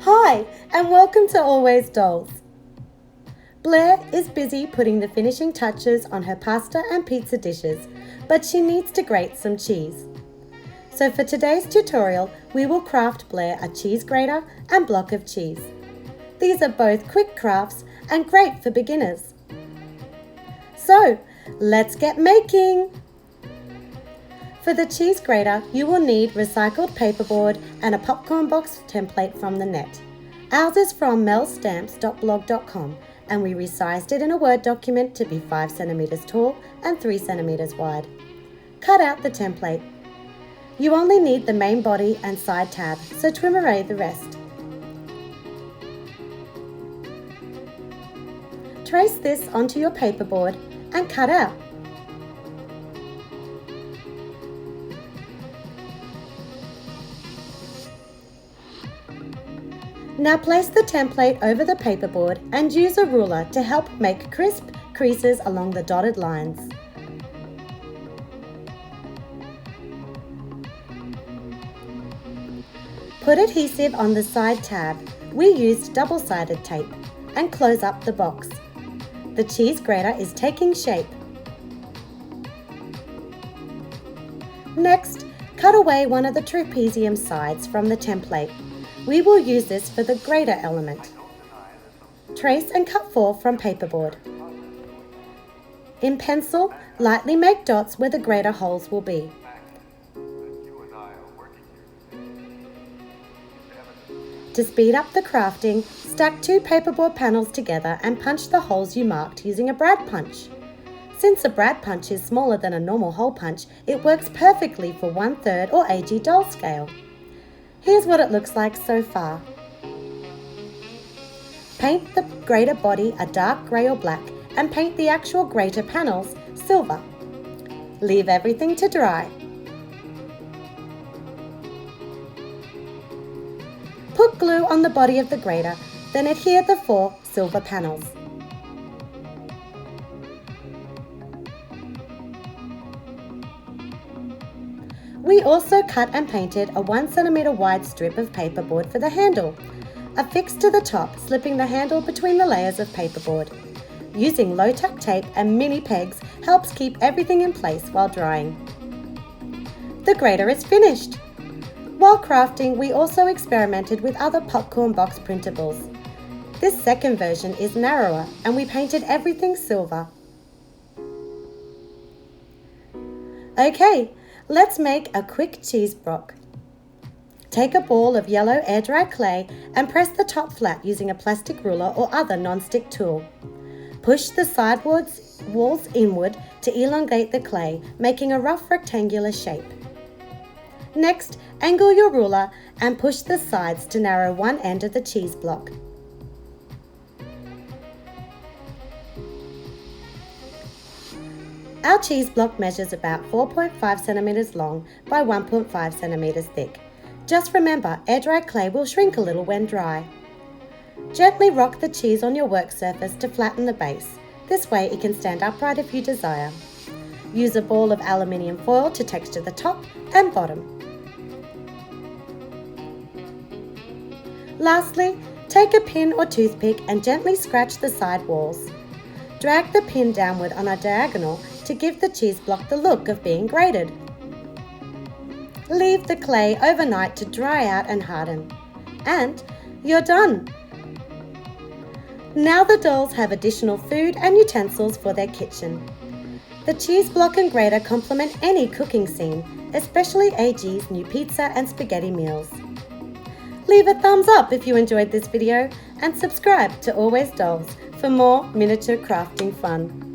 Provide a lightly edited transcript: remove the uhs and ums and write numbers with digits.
Hi, and welcome to Always Dolls. Blair is busy putting the finishing touches on her pasta and pizza dishes, but she needs to grate some cheese. So for today's tutorial, we will craft Blair a cheese grater and block of cheese. These are both quick crafts and great for beginners. So, let's get making! For the cheese grater, you will need recycled paperboard and a popcorn box template from the net. Ours is from melstamps.blog.com and we resized it in a Word document to be 5 centimeters tall and 3 centimeters wide. Cut out the template. You only need the main body and side tab, so trim away the rest. Trace this onto your paperboard and cut out. Now place the template over the paperboard and use a ruler to help make crisp creases along the dotted lines. Put adhesive on the side tab. We used double-sided tape and close up the box. The cheese grater is taking shape. Next, cut away one of the trapezium sides from the template. We will use this for the grater element. Trace and cut 4 from paperboard. In pencil, lightly make dots where the grater holes will be. To speed up the crafting, stack 2 paperboard panels together and punch the holes you marked using a brad punch. Since a brad punch is smaller than a normal hole punch, it works perfectly for 1/3 or AG doll scale. Here's what it looks like so far. Paint the grater body a dark grey or black and paint the actual grater panels silver. Leave everything to dry. Put glue on the body of the grater, then adhere the 4 silver panels. We also cut and painted a 1 centimeter wide strip of paperboard for the handle, affixed to the top, slipping the handle between the layers of paperboard. Using low-tack tape and mini pegs helps keep everything in place while drying. The grater is finished. While crafting, we also experimented with other popcorn box printables. This second version is narrower and we painted everything silver. Okay, let's make a quick cheese block. Take a ball of yellow air-dry clay and press the top flat using a plastic ruler or other non-stick tool. Push the side walls inward to elongate the clay, making a rough rectangular shape. Next, angle your ruler and push the sides to narrow one end of the cheese block. Our cheese block measures about 4.5 centimeters long by 1.5 centimeters thick. Just remember, air-dry clay will shrink a little when dry. Gently rock the cheese on your work surface to flatten the base. This way it can stand upright if you desire. Use a ball of aluminium foil to texture the top and bottom. Lastly, take a pin or toothpick and gently scratch the side walls. Drag the pin downward on a diagonal to give the cheese block the look of being grated. Leave the clay overnight to dry out and harden. And you're done! Now the dolls have additional food and utensils for their kitchen. The cheese block and grater complement any cooking scene, especially AG's new pizza and spaghetti meals. Leave a thumbs up if you enjoyed this video and subscribe to Always Dolls for more miniature crafting fun.